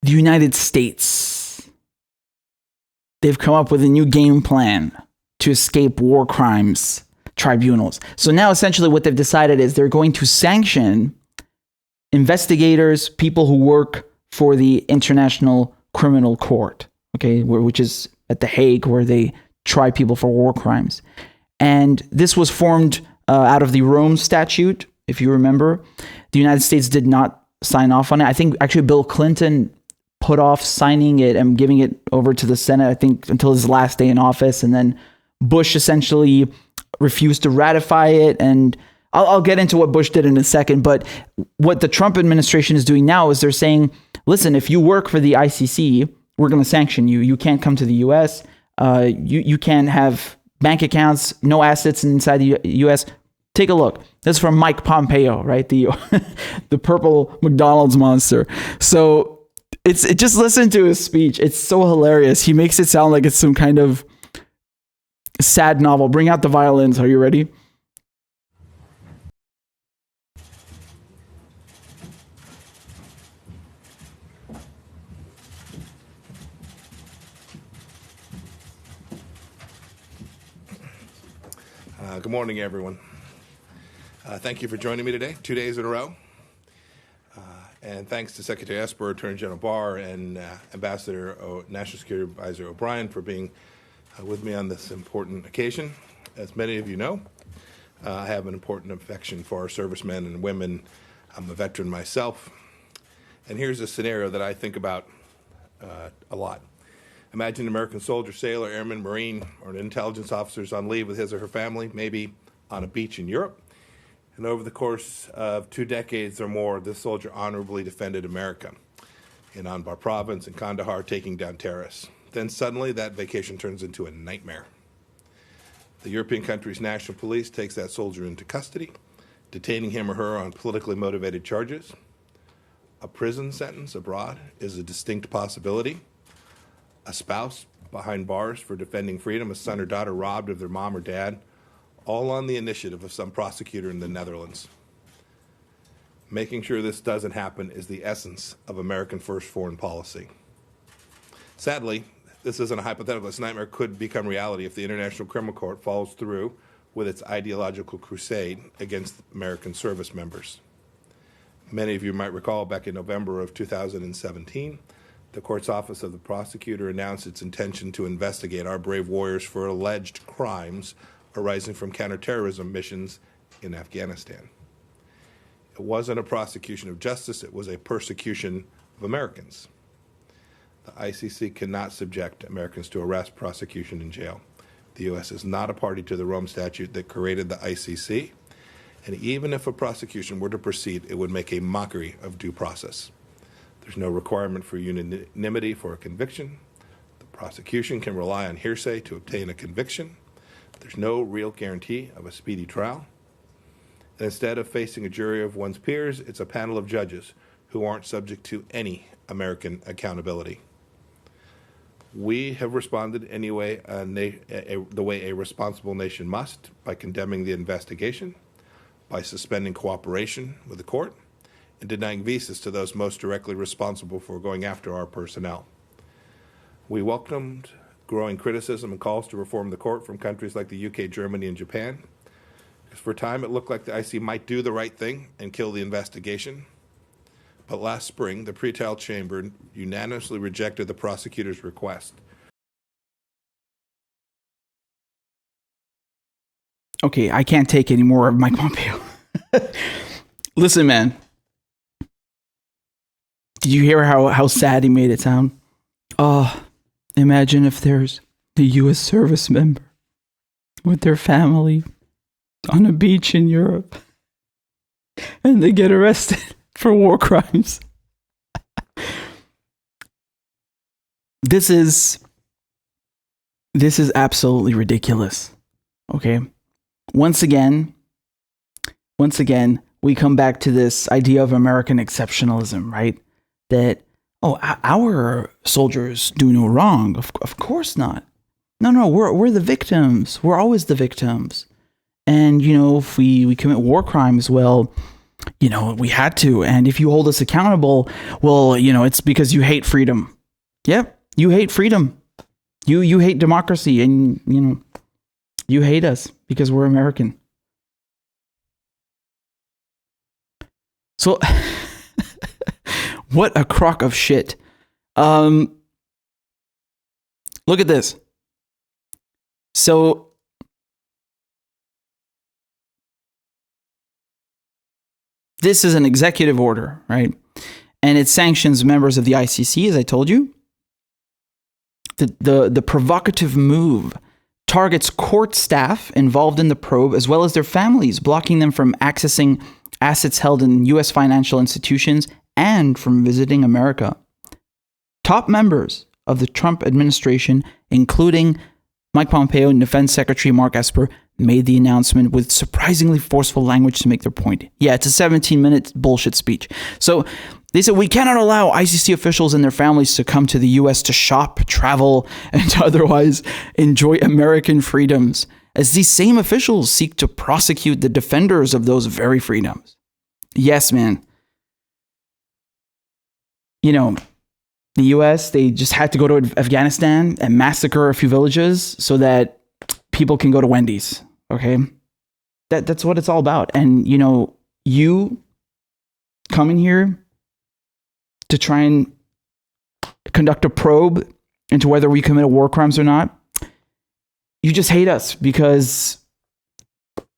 the United States, they've come up with a new game plan to escape war crimes tribunals. So now essentially what they've decided is they're going to sanction investigators, people who work for the International Criminal Court, okay, which is at The Hague, where they try people for war crimes. And this was formed out of the Rome Statute, if you remember. The United States did not sign off on it. I think actually Bill Clinton put off signing it and giving it over to the Senate, I think, until his last day in office. And then Bush essentially refused to ratify it. And I'll get into what Bush did in a second. But what the Trump administration is doing now is they're saying, listen, if you work for the ICC, we're going to sanction you. You can't come to the U.S. You can't have bank accounts, no assets inside the U.S. Take a look. This is from Mike Pompeo, right? The the purple McDonald's monster. So just listen to his speech. It's so hilarious. He makes it sound like it's some kind of sad novel. Bring out the violins. Are you ready? Good morning, everyone. Thank you for joining me today, 2 days in a row. And thanks to Secretary Esper, Attorney General Barr, and National Security Advisor O'Brien for being with me on this important occasion. As many of you know, I have an important affection for our servicemen and women. I'm a veteran myself. And here's a scenario that I think about a lot. Imagine an American soldier, sailor, airman, Marine, or an intelligence officer is on leave with his or her family, maybe on a beach in Europe. And over the course of 2 decades or more, this soldier honorably defended America in Anbar province and Kandahar, taking down terrorists. Then suddenly that vacation turns into a nightmare. The European country's national police takes that soldier into custody, detaining him or her on politically motivated charges. A prison sentence abroad is a distinct possibility. A spouse behind bars for defending freedom, a son or daughter robbed of their mom or dad, all on the initiative of some prosecutor in the Netherlands. Making sure this doesn't happen is the essence of American first foreign policy. Sadly, this isn't a hypothetical. This nightmare could become reality if the International Criminal Court follows through with its ideological crusade against American service members. Many of you might recall back in November of 2017, the court's office of the prosecutor announced its intention to investigate our brave warriors for alleged crimes arising from counterterrorism missions in Afghanistan. It wasn't a prosecution of justice, it was a persecution of Americans. The ICC cannot subject Americans to arrest, prosecution, and jail. The U.S. is not a party to the Rome Statute that created the ICC, and even if a prosecution were to proceed, it would make a mockery of due process. There's no requirement for unanimity for a conviction. The prosecution can rely on hearsay to obtain a conviction. There's no real guarantee of a speedy trial. And instead of facing a jury of one's peers, it's a panel of judges who aren't subject to any American accountability. We have responded anyway, the way a responsible nation must, by condemning the investigation, by suspending cooperation with the court, and denying visas to those most directly responsible for going after our personnel. We welcomed growing criticism and calls to reform the court from countries like the UK, Germany, and Japan. Because for a time it looked like the IC might do the right thing and kill the investigation. But last spring, the pretrial chamber unanimously rejected the prosecutor's request. Okay, I can't take any more of Mike Pompeo. Listen, man. Did you hear how sad he made it sound? Oh, imagine if there's a U.S. service member with their family on a beach in Europe and they get arrested for war crimes. This is absolutely ridiculous. Okay? Once again, we come back to this idea of American exceptionalism, right? That, our soldiers do no wrong. Of course not. No, we're the victims. We're always the victims. And, if we commit war crimes, well, we had to. And if you hold us accountable, well, it's because you hate freedom. Yep, you hate freedom. You hate democracy, and you hate us because we're American. So what a crock of shit. Look at this. So this is an executive order, right? And it sanctions members of the ICC, as I told you. The provocative move targets court staff involved in the probe, as well as their families, blocking them from accessing assets held in U.S. financial institutions and from visiting America. Top members of the Trump administration, including Mike Pompeo and Defense Secretary Mark Esper, made the announcement with surprisingly forceful language to make their point. Yeah, it's a 17-minute bullshit speech. So they said, we cannot allow ICC officials and their families to come to the U.S. to shop, travel, and to otherwise enjoy American freedoms, as these same officials seek to prosecute the defenders of those very freedoms. Yes, man. The U.S., they just had to go to Afghanistan and massacre a few villages so that people can go to Wendy's, okay? That's what it's all about. And, you coming here to try and conduct a probe into whether we committed war crimes or not, you just hate us because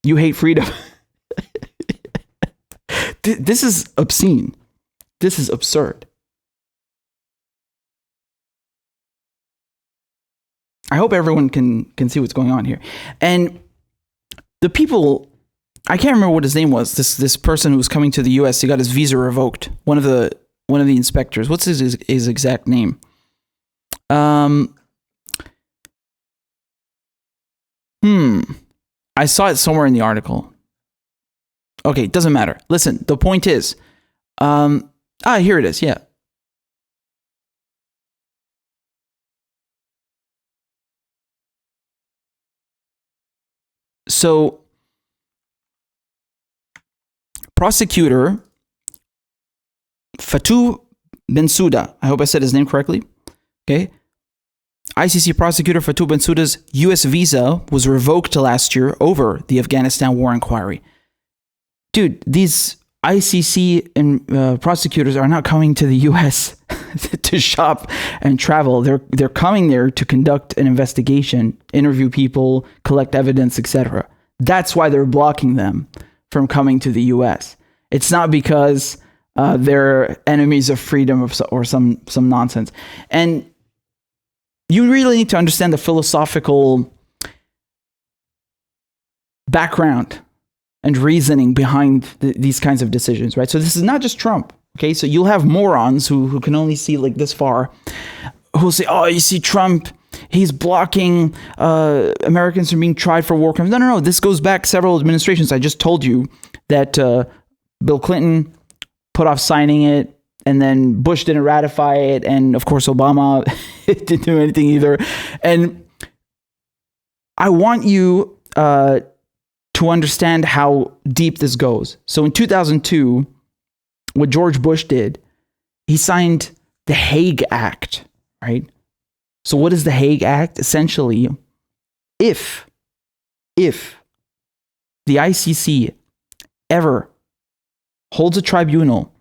you hate freedom. This is obscene. This is absurd. I hope everyone can see what's going on here. And the people, I can't remember what his name was. This person who was coming to the U.S., he got his visa revoked. One of the inspectors. What's his exact name? I saw it somewhere in the article. Okay, doesn't matter. Listen, the point is, here it is. Yeah. So, prosecutor Fatou Bensouda, I hope I said his name correctly. Okay. ICC prosecutor Fatou Bensouda's U.S. visa was revoked last year over the Afghanistan war inquiry. Dude, these ICC and prosecutors are not coming to the U.S. to shop and travel. They're coming there to conduct an investigation, interview people, collect evidence, etc. That's why they're blocking them from coming to the U.S. It's not because they're enemies of freedom or some nonsense. And you really need to understand the philosophical background and reasoning behind these kinds of decisions, right? So this is not just Trump, okay? So you'll have morons who can only see like this far, who'll say, oh, you see Trump, he's blocking Americans from being tried for war crimes. No. This goes back several administrations. I just told you that Bill Clinton put off signing it, and then Bush didn't ratify it, and of course Obama didn't do anything either. And I want you to understand how deep this goes. So in 2002, what George Bush did, he signed the Hague Act, right? So what is the Hague Act? Essentially, if the ICC ever holds a tribunal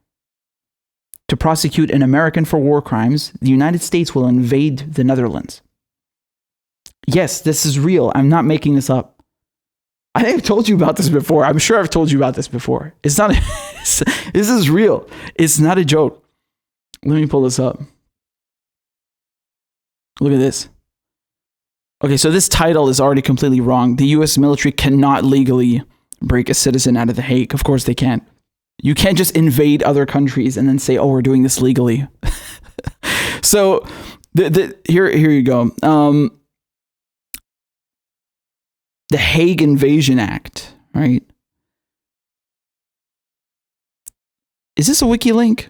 to prosecute an American for war crimes, the United States will invade the Netherlands. Yes, this is real. I'm not making this up. I think I've told you about this before. I'm sure I've told you about this before. It's not, this is real. It's not a joke. Let me pull this up. Look at this. Okay, so this title is already completely wrong. The U.S. military cannot legally break a citizen out of the Hague. Of course they can't. You can't just invade other countries and then say, oh, we're doing this legally. So here you go. The Hague Invasion Act, right? Is this a wiki link?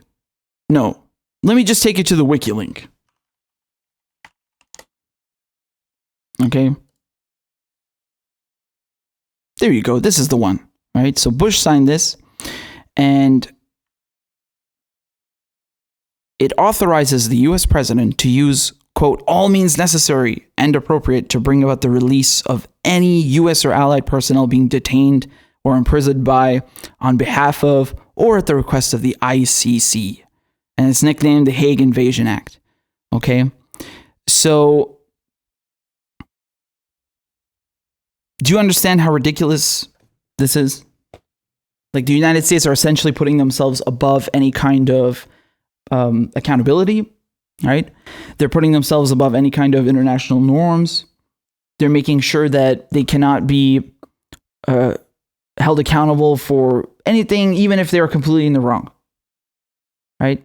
No. Let me just take you to the wiki link. Okay. There you go. This is the one, right? So Bush signed this. And it authorizes the US president to use, quote, all means necessary and appropriate to bring about the release of any US or allied personnel being detained or imprisoned by, on behalf of, or at the request of the ICC. And it's nicknamed the Hague Invasion Act. Okay? So, do you understand how ridiculous this is? Like, the United States are essentially putting themselves above any kind of accountability, right? They're putting themselves above any kind of international norms. They're making sure that they cannot be held accountable for anything, even if they're completely in the wrong, right?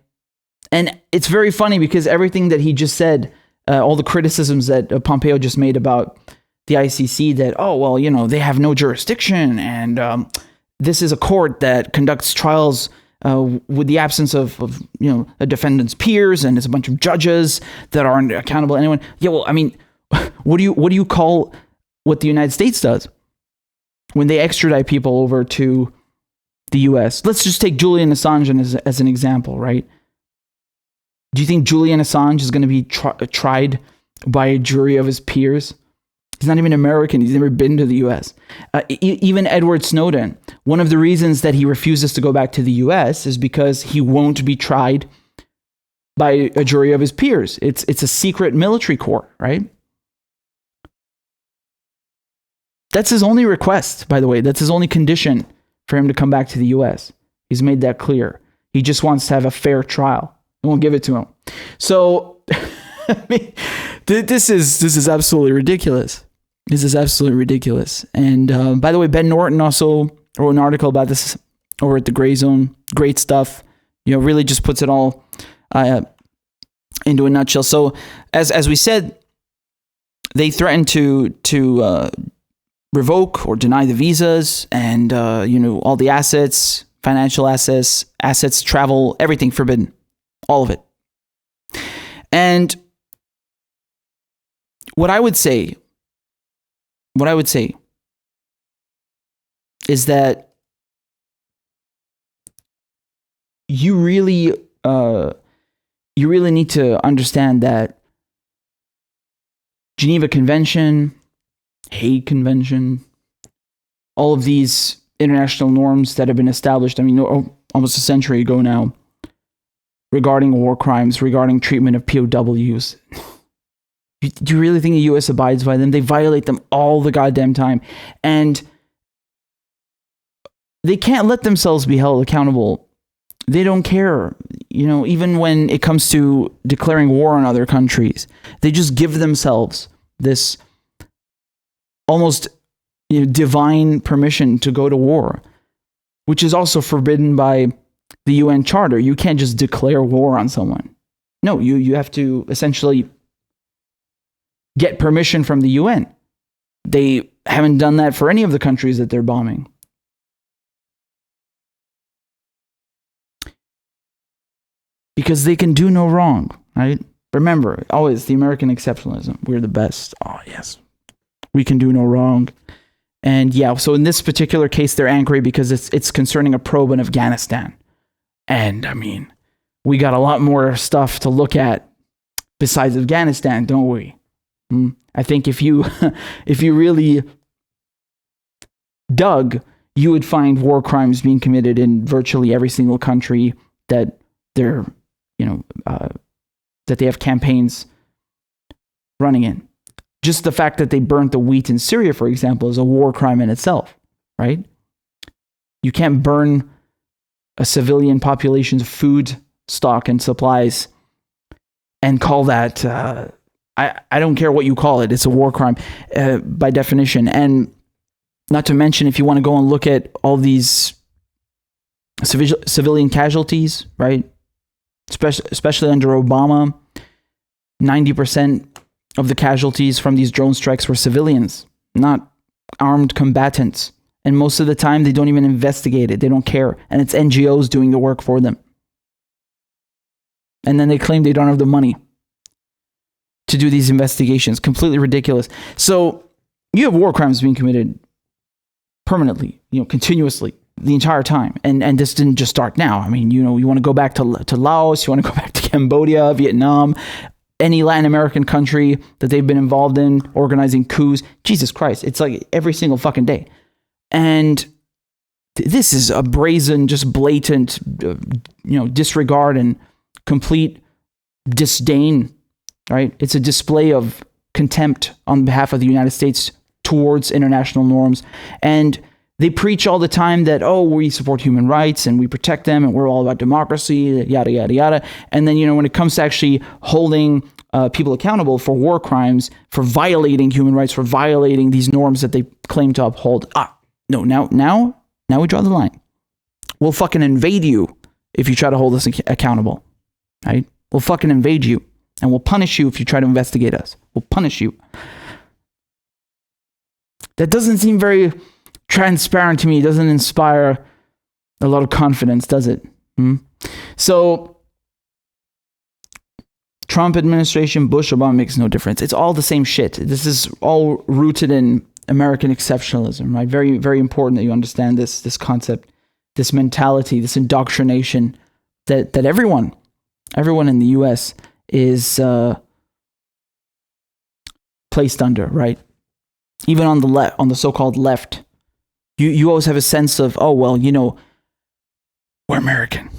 And it's very funny because everything that he just said, all the criticisms that Pompeo just made about the ICC, that, oh, well, you know, they have no jurisdiction, and this is a court that conducts trials with the absence of you know, a defendant's peers, and it's a bunch of judges that aren't accountable to anyone. Yeah, well, I mean, what do you call what the United States does when they extradite people over to the US? Let's just take Julian Assange as an example, right? Do you think Julian Assange is going to be tried by a jury of his peers? He's not even American. He's never been to the US. Even Edward Snowden, one of the reasons that he refuses to go back to the US is because he won't be tried by a jury of his peers. It's a secret military court, right? That's his only request, by the way. That's his only condition for him to come back to the US. He's made that clear. He just wants to have a fair trial. I won't give it to him. So, I mean, this is absolutely ridiculous. This is absolutely ridiculous. And by the way, Ben Norton also wrote an article about this over at the Grayzone. Great stuff. You know, really just puts it all into a nutshell. So, as we said, they threatened to revoke or deny the visas, and you know, all the assets, financial assets, travel, everything forbidden, all of it. And what I would say is that you really need to understand that Geneva Convention, Hague Convention, all of these international norms that have been established, I mean, almost a century ago now, regarding war crimes, regarding treatment of POWs. Do you really think the U.S. abides by them? They violate them all the goddamn time. And they can't let themselves be held accountable. They don't care. You know, even when it comes to declaring war on other countries, they just give themselves this almost, you know, divine permission to go to war, which is also forbidden by the UN Charter. You can't just declare war on someone. No, you have to essentially get permission from the UN. They haven't done that for any of the countries that they're bombing. Because they can do no wrong, right? Remember, always the American exceptionalism. We're the best. Oh, yes. We can do no wrong. And yeah, so in this particular case, they're angry because it's concerning a probe in Afghanistan. And I mean, we got a lot more stuff to look at besides Afghanistan, don't we? I think if you really dug, you would find war crimes being committed in virtually every single country that they're, you know, that they have campaigns running in. Just the fact that they burnt the wheat in Syria, for example, is a war crime in itself, right? You can't burn a civilian population's food stock and supplies and call that, I don't care what you call it, it's a war crime by definition. And not to mention, if you want to go and look at all these civilian casualties, right? Especially under Obama, 90% of the casualties from these drone strikes were civilians, not armed combatants. And most of the time, they don't even investigate it. They don't care. And it's NGOs doing the work for them. And then they claim they don't have the money to do these investigations. Completely ridiculous. So you have war crimes being committed permanently, you know, continuously the entire time. And this didn't just start now. I mean, you want to go back to Laos, you want to go back to Cambodia, Vietnam, any Latin American country that they've been involved in organizing coups. Jesus Christ, it's like every single fucking day. And this is a brazen, just blatant, disregard and complete disdain, right? It's a display of contempt on behalf of the United States towards international norms. And they preach all the time that, we support human rights and we protect them and we're all about democracy, yada, yada, yada. And then, when it comes to actually holding people accountable for war crimes, for violating human rights, for violating these norms that they claim to uphold, no, now we draw the line. We'll fucking invade you if you try to hold us accountable, right? We'll fucking invade you and we'll punish you if you try to investigate us. We'll punish you. That doesn't seem very transparent to me. It doesn't inspire a lot of confidence, does it? So, Trump administration, Bush, Obama makes no difference. It's all the same shit. This is all rooted in American exceptionalism, right? Very, very important that you understand this concept, this mentality, this indoctrination that everyone in the U.S. is placed under, right? Even on the on the so-called left, you always have a sense of, we're American.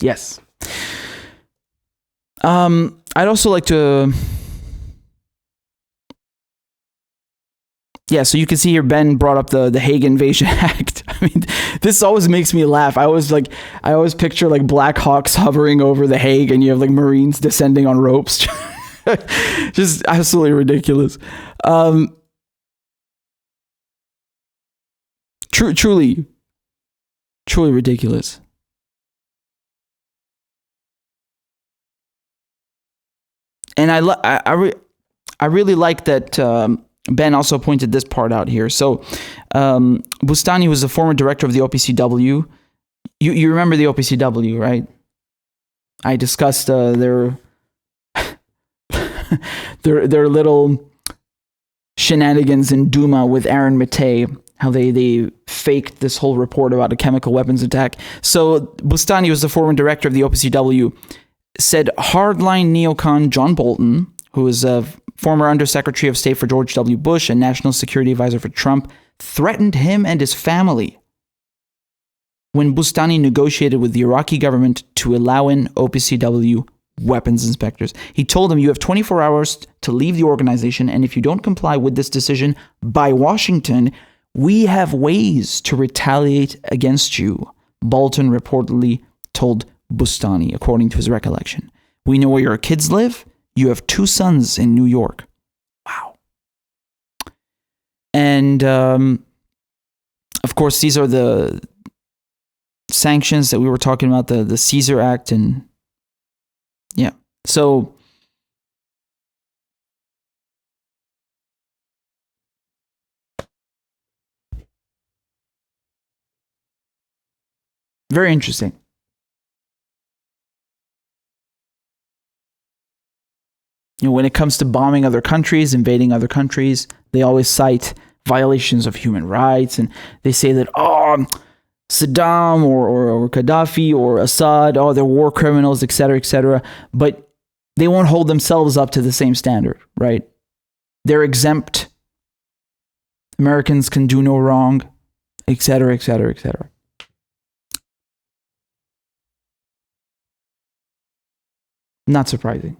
Yes. I'd also like to. Yeah, so you can see here Ben brought up the Hague Invasion Act. I mean, this always makes me laugh. I always picture like Black Hawks hovering over the Hague and you have like Marines descending on ropes. Just absolutely ridiculous. Truly ridiculous. And I really like that Ben also pointed this part out here. So Bustani was the former director of the OPCW. You remember the OPCW, right? I discussed their little shenanigans in Duma with Aaron Matei, how they faked this whole report about a chemical weapons attack. So Bustani was the former director of the OPCW, said hardline neocon John Bolton, who is a former Undersecretary of State for George W. Bush and National Security Advisor for Trump, threatened him and his family when Bustani negotiated with the Iraqi government to allow in OPCW weapons inspectors. He told them, you have 24 hours to leave the organization, and if you don't comply with this decision by Washington, we have ways to retaliate against you, Bolton reportedly told Bustani, according to his recollection. We know where your kids live. You have 2 sons in New York. Wow. And, of course, these are the sanctions that we were talking about, the Caesar Act, and yeah. So very interesting. When it comes to bombing other countries, invading other countries, they always cite violations of human rights, and they say that, Saddam or Gaddafi or Assad, they're war criminals, etc., but they won't hold themselves up to the same standard, right? They're exempt. Americans can do no wrong, etc. Not surprising.